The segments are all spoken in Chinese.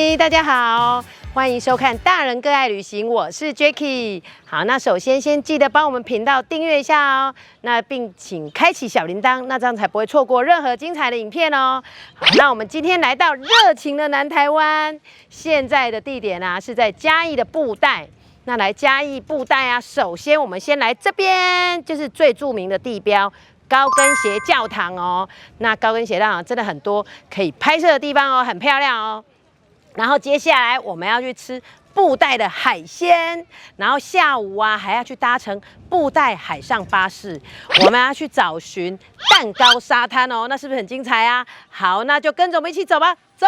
嗨，大家好，欢迎收看《大人个爱旅行》，我是 Jacky。好，那首先记得帮我们频道订阅一下哦，那并请开启小铃铛，那这样才不会错过任何精彩的影片哦。好，那我们今天来到热情的南台湾，现在的地点啊是在嘉义的布袋。那来嘉义布袋啊，首先我们先来这边，就是最著名的地标。高跟鞋教堂哦，那高跟鞋教堂真的很多可以拍摄的地方哦，很漂亮哦。然后接下来我们要去吃布袋的海鲜，然后下午啊还要去搭乘布袋海上巴士，我们要去找寻蛋糕沙滩哦，那是不是很精彩啊？好，那就跟着我们一起走吧，走。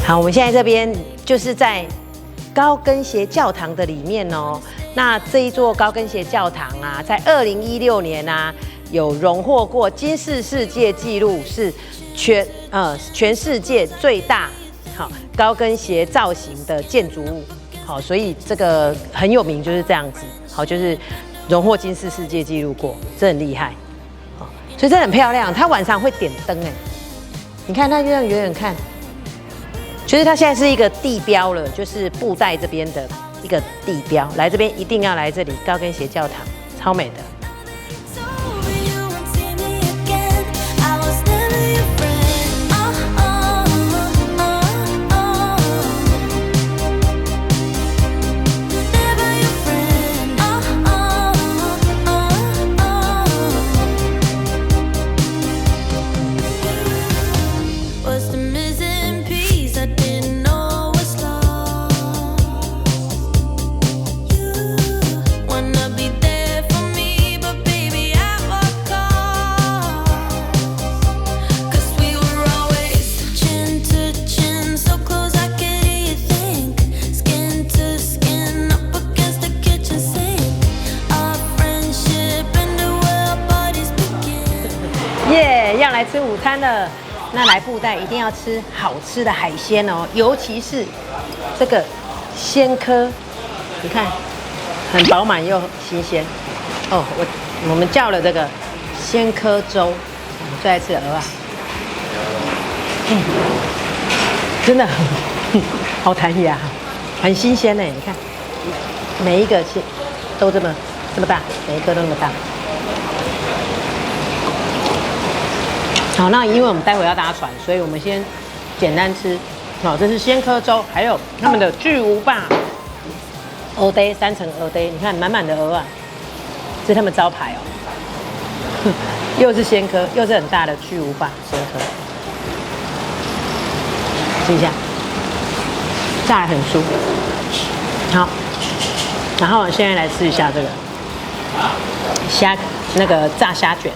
好，我们现在这边就是在高跟鞋教堂的里面哦。那这一座高跟鞋教堂啊，在2016年啊，有荣获过金氏世界纪录，是全世界最大高跟鞋造型的建筑物。好，所以这个很有名，就是这样子。好，就是荣获金氏世界纪录过，这很厉害。好，所以这很漂亮。它晚上会点灯哎。你看，它就这样远远看，就是它现在是一个地标了，就是布袋这边的一个地标。来这边一定要来这里高跟鞋教堂，超美的。要来吃午餐了，那来布袋一定要吃好吃的海鲜哦，尤其是这个鲜蚵，你看很饱满又新鲜哦。我们叫了这个鲜蚵粥，我们最爱吃的鹅啊，真的好弹牙，很新鲜呢。你看每一个都这么大，每一个都那么大。好，那因为我们待会要搭船，所以我们先简单吃。好，这是鲜蚵粥，还有他们的巨无霸鹅堆，3层鹅堆，你看满满的鹅啊，这是他们招牌哦。又是鲜蚵，又是很大的巨无霸鲜蚵，吃一下，炸得很酥。好，然后现在来吃一下这个那个炸虾卷。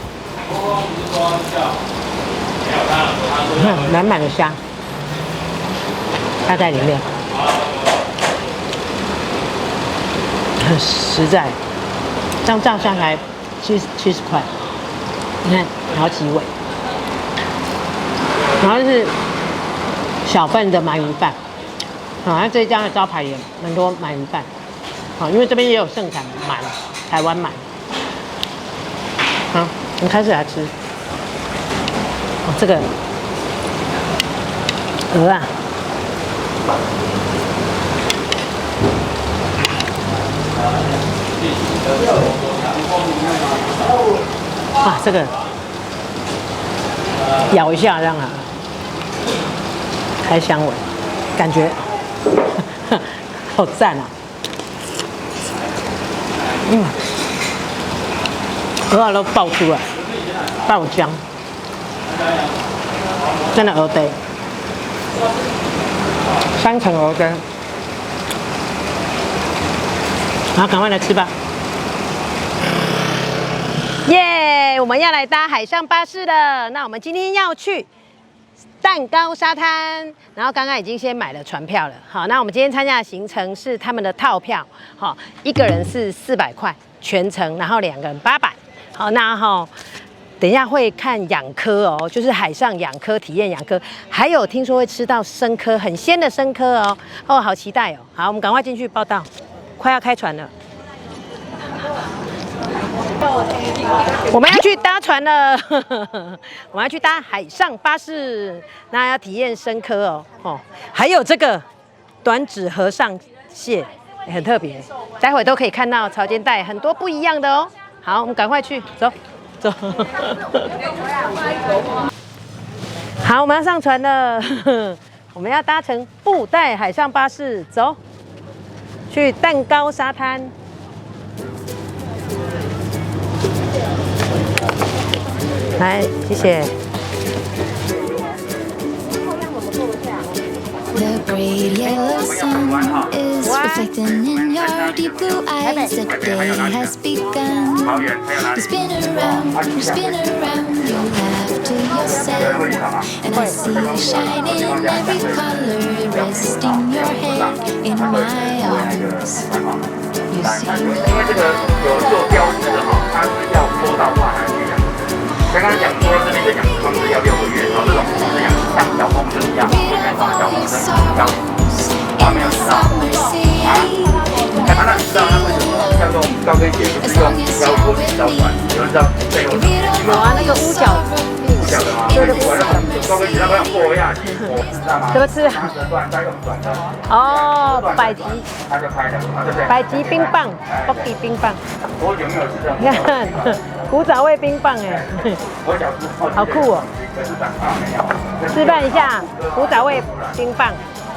你看满满的虾在里面，很实在。这样炸下来70块，你看好几尾。然后就是小份的鳗鱼饭，好，那这一家的招牌也蛮多鳗鱼饭，好，因为这边也有盛产鳗，台湾鳗。好，我们开始来吃。这个鹅啊，哇，这个咬一下让它开香味，感觉好赞啊！鹅啊都爆出来，爆浆。真的鹅堆，3层鹅堆，好，赶快来吃吧！耶，我们要来搭海上巴士了。那我们今天要去蛋糕沙滩，然后刚刚已经先买了船票了。好，那我们今天参加的行程是他们的套票，好，一个人是400块全程，然后2个人800。好，那等一下会看养科哦，就是海上养科体验养科，还有听说会吃到生科，很鲜的生科哦，好期待哦。好，我们赶快进去报到，快要开船了。我们要去搭船了，我们要去搭海上巴士，那要体验深科哦，还有这个短指和尚蟹，很特别，待会都可以看到潮间带很多不一样的哦。好，我们赶快去，走。好，我们要上船了，我们要搭乘布袋海上巴士，走，去蛋糕沙滩。来，谢谢。The great yellow sun is reflecting in your deep blue eyes. The day has begun. You spin around, you laugh to yourself. And I see you shine in every color, resting your head in my arms. You see me. 因为这个有做标志的哈，它是要拖到化海去养。刚刚讲说这边的养殖方式要6个月，然后这种是养像小蜂就是一样，这边放小蜂生小蜂，他没有知道啊？那你知道他为什么要用高跟鞋，不是用胶拖去胶管？有人知道背后什么原因吗？有啊，那个乌角的吗？对对对，高跟鞋那个要过下去，知道吗？怎么吃？拿折断再用转的。哦，百吉，它就开了，对不对？百吉冰棒 b o g 冰棒。我有没有吃这样？你看，古早味冰棒哎，我小时候好酷哦！示范一下古早味冰棒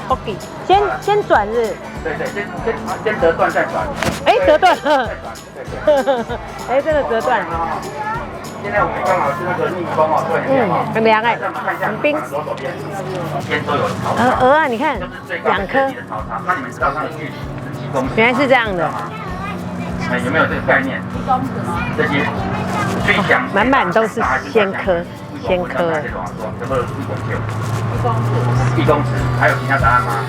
b o g 先转日。对对，先折断再转。哎，折断了。哎，真的折断了。现在我们刚好是那个逆风哦，对，很凉哎，很冰。左手边都有草场。鹅啊，你看，养科。那你们知道它的距离是几公尺？原来是这样的。有没有这个概念？这些最详满满都是鲜科，鲜科。这个1公尺，还有其他答案吗？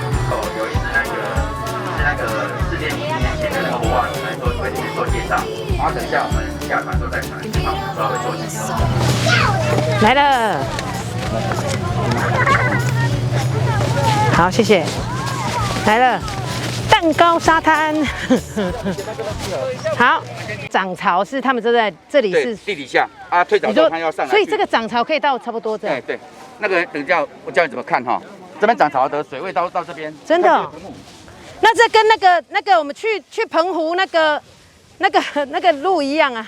有一只那个世界纪念前的那个娃娃来为你们做介绍。然后等一下我们下船之后再传，他们稍微做介绍。来了，好，谢谢。来了，蛋糕沙滩。好，涨潮是他们都在这里是地底下啊，退潮之后它要上来。所以这个涨潮可以到差不多这样。对，那个等一下我教你怎么看哈，这边涨潮的水位到这边。真的、哦？那这跟那个我们去澎湖那个路一样啊。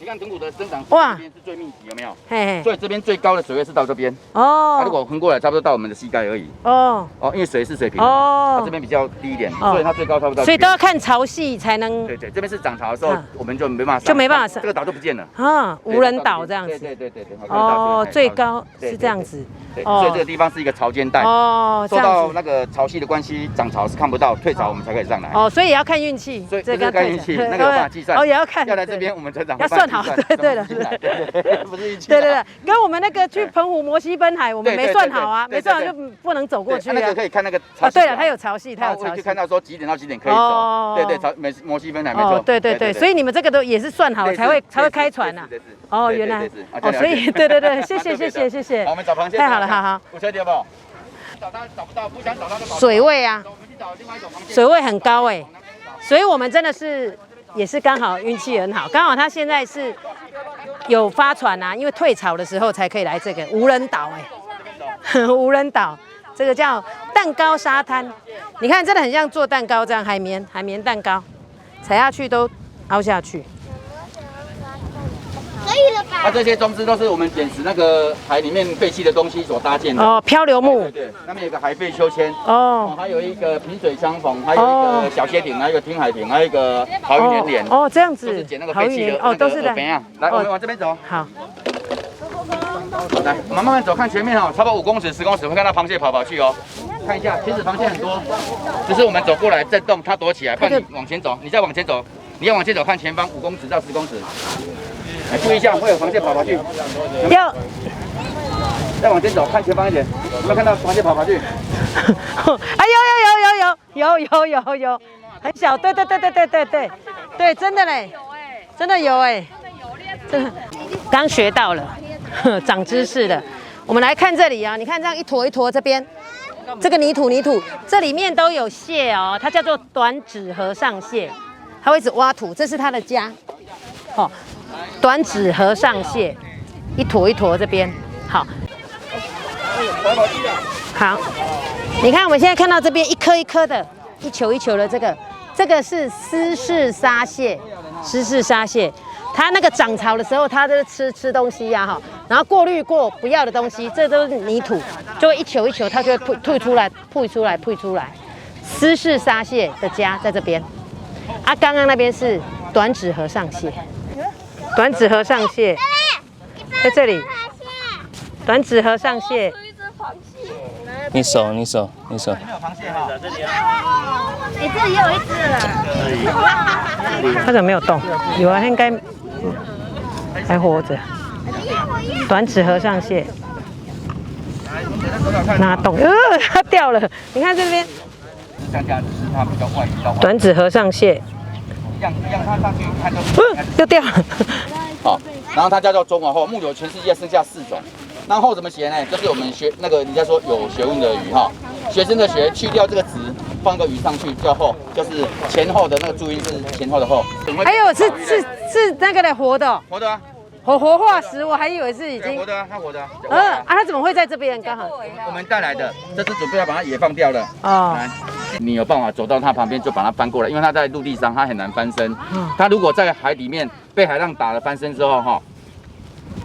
你看豚骨的生长哇，这边是最密集，有没有？嘿嘿。所以这边最高的水位是到这边。哦。它如果横过来，差不多到我们的膝盖而已。哦。因为水是水平的。哦。它这边比较低一点，所以它最高差不多。所以都要看潮汐才能。对，这边是涨潮的时候，我们就没办法上。就没办法上。这个岛就不见了。啊，无人岛这样子。对。哦，最高是这样子。对，所以这个地方是一个潮间带。哦。受到那个潮汐的关系，涨潮是看不到，退潮我们才可以上来。哦，所以也要看运气。所以这个看运气，那个有办法计算。哦，也要看。要来这边我们船长要算好。对了。不是运气。对，跟我们那个去澎湖摩西奔海，我们没算好啊，没算好就不能走过去啊。那个可以看那个潮汐。对了，它有潮汐，它有潮汐。去看到说几点到几点可以走。对，摩西奔海没错。对，所以你们这个都也是算好才会开船呐。哦，原来。哦，所以对，谢谢。好，我们找螃蟹。太好了，好。我确定不？找不到，不想找到就跑。水位啊。我们去找另外一种螃蟹。水位很高哎，所以我们真的是也是刚好运气很好，刚好他现在是。有发船啊，因为退潮的时候才可以来这个无人岛哎，无人岛，这个叫蛋糕沙滩。你看，真的很像做蛋糕这样，海绵蛋糕，踩下去都凹下去。可以了吧？这些装置都是我们捡拾那个海里面废弃的东西所搭建的。哦，漂流木。对，那边有个海废秋千。哦。还有一个萍水相逢，还有一个小斜艇，还有一个听海艇，还有一个豪运连连。哦，这样子。都是捡那个废弃的。哦，都是的。来，我们往这边走。好。来，我们慢慢走，看前面哦，差不多5公尺、10公尺，会看到螃蟹跑去哦。看一下，其实螃蟹很多，只是我们走过来震动，它躲起来，不然你往前走，你再往前走，你要往前走，看前方5公尺到10公尺。注意一下，会有螃蟹跑去。再往前走，看前方一点，有没有看到螃蟹跑去？哎有，很小，对，真的嘞，真的有哎，真的，刚学到了，长知识了。我们来看这里啊，你看这样一坨一坨，这边这个泥土，这里面都有蟹哦，它叫做短指和尚蟹，它会一直挖土，这是它的家。哦，短指和尚蟹，一坨一坨这边，好，好，你看我们现在看到这边一颗一颗的，一球一球的这个是斯氏沙蟹，它那个涨潮的时候，它就是吃东西呀哈，然后过滤过不要的东西，这都是泥土，就会一球一球，它就会吐出来。斯氏沙蟹的家在这边，啊，刚刚那边是短指和尚蟹，在这里，短指和尚蟹。你手。没有螃蟹哈，这里也有一只了。它怎么没有动？有啊，应该还活着。短指和尚蟹，拿动，它掉了。你看这边，短指和尚蟹，一样它上去看都又掉了。好，然后它叫做中华后，目前全世界剩下4种。那后怎么写呢？就是我们学那个人家说有学问的鱼哈，学生的学去掉这个子，放个鱼上去叫后，就是前后的那个注音是前后的后。还有是那个的活的，活的啊，活化石，我还以为是已经活的啊，它活的啊。它怎么会在这边？刚好我们带来的，这是准备要把它也放掉了。哦。你有办法走到它旁边就把它翻过来，因为它在陆地上它很难翻身。它如果在海里面被海浪打了翻身之后哈，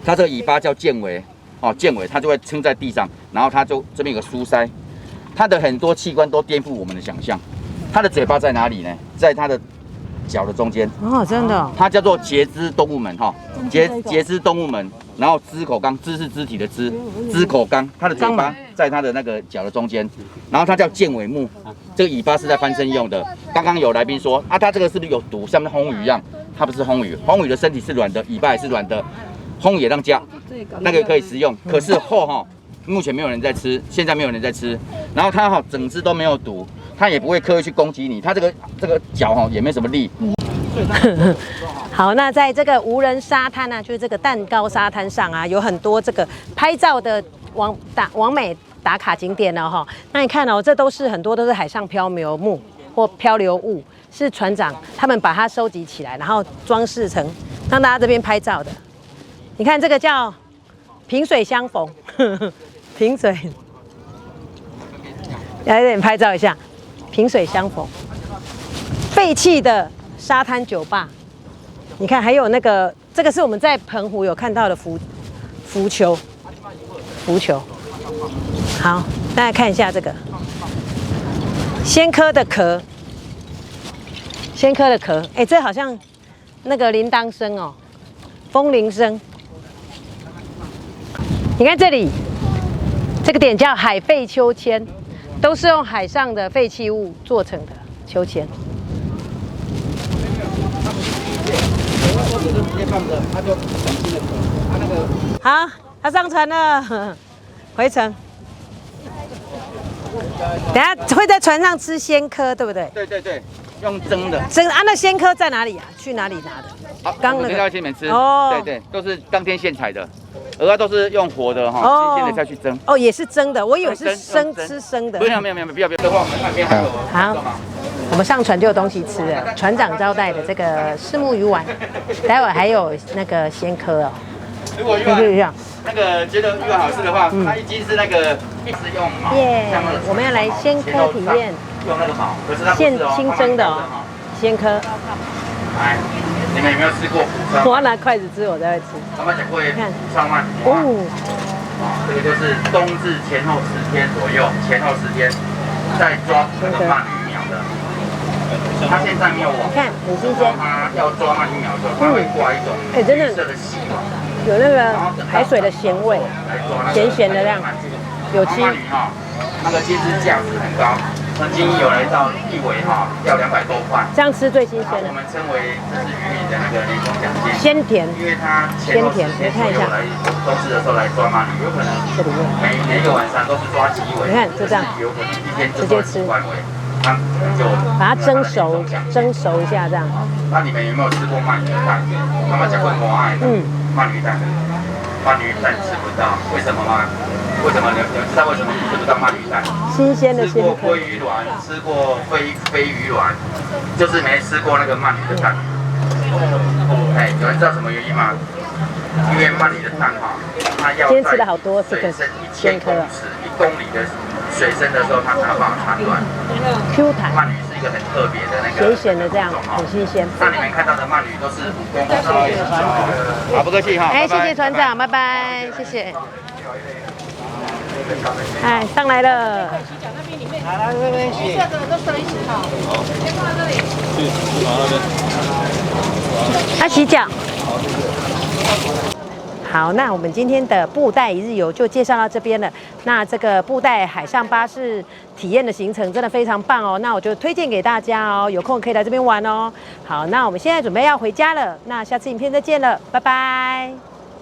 它这个尾巴叫剑尾。哦，剑尾它就会撑在地上，然后它就这边有个梳腮，它的很多器官都颠覆我们的想象。它的嘴巴在哪里呢？在它的脚的中间。哦，真的。它叫做节肢动物门哈，节肢动物门，然后肢口纲，肢是肢体的肢，肢口纲，它的嘴巴在它的那个脚的中间，然后它叫剑尾目，这个尾巴是在翻身用的。刚刚有来宾说啊，它这个是不是有毒，像红鱼一样？它不是红鱼，红鱼的身体是软的，尾巴也是软的。红野浪架，那个可以食用，可是后哈目前没有人在吃，现在没有人在吃。然后它哈整只都没有毒，它也不会刻意去攻击你，它这个脚哈也没什么力。好，那在这个无人沙滩啊，就是这个蛋糕沙滩上啊，有很多这个拍照的网美打卡景点了哈。那你看哦，这都是很多都是海上漂流木或漂流物，是船长他们把它收集起来，然后装饰成让大家这边拍照的。你看这个叫萍水相逢，萍水，来这里拍照一下，萍水相逢。废弃的沙滩酒吧，你看还有那个，这个是我们在澎湖有看到的浮球。好，大家看一下这个仙科的壳，哎，这好像那个铃铛声哦，风铃声。你看这里，这个点叫海废秋千，都是用海上的废弃物做成的秋千。好，他上船了，回程。等下会在船上吃鲜科，对不对？对，用蒸的。那鲜科在哪里啊？去哪里拿的？刚那个在前面吃。哦，对，都是当天现采的。鹅都是用活的哈，新鲜的下去蒸。哦，也是蒸的，我以为是吃生的。没有，不要。的话，我们那边还有。好，我们上船就有东西吃了。船长招待的这个虱目鱼丸，待会还有那个鲜科哦。如果那个觉得鱼丸好吃的话，它一斤是那个一直用毛。耶，我们要来鲜科体验。用那个毛，可是它现清蒸的哦，鲜科。来，你们有没有吃过虎鲨？我要拿筷子吃，我才会吃。他们讲过虎鲨鳗。哦，这个就是冬至前后10天左右，前后10天再抓那个鳗鱼苗的。它现在没有网，你看很新鲜。它要抓鳗鱼苗的时候，它会挂一种绿色的细网，有那个海水的咸味，咸的这样，有机。鳗鱼哈，那个其实价值很高。曾经有来到一尾哈，要200多块。这样吃最新鲜我们称为这是渔民的那个年终奖金，鲜甜，因为它前后10天左右来冬至的时候来抓鳗鱼，有可能这里面每一个晚上都是抓几尾，你看就这样，有可能一天就直接吃，就把它蒸熟一下这样。那你们有没有吃过鳗鱼蛋？他们讲过我爱鳗鱼蛋，鳗鱼蛋吃不到，为什么吗？为什么你们知道为什么吃不到鳗鱼蛋？新鲜的吃过鲑鱼卵，吃过飞鱼卵，就是没吃过那个鳗鱼的蛋。哎，有人知道什么原因吗？因为鳗鱼的蛋哈，它要在水深1000公尺1公里的水深的时候，它才有办法产卵。Q 弹。鳗鱼是一个很特别的那个，咸咸的这样，很新鲜。那你们看到的鳗鱼都是5公尺。好，不客气哈。哎，谢谢团长，拜拜，谢谢。哎，上来了。来这边洗。这个都收一起哈。先放在这里。去马那边。他洗脚。好，那我们今天的布袋一日游就介绍到这边了。那这个布袋海上巴士体验的行程真的非常棒哦，那我就推荐给大家哦，有空可以来这边玩哦。好，那我们现在准备要回家了，那下次影片再见了，拜拜。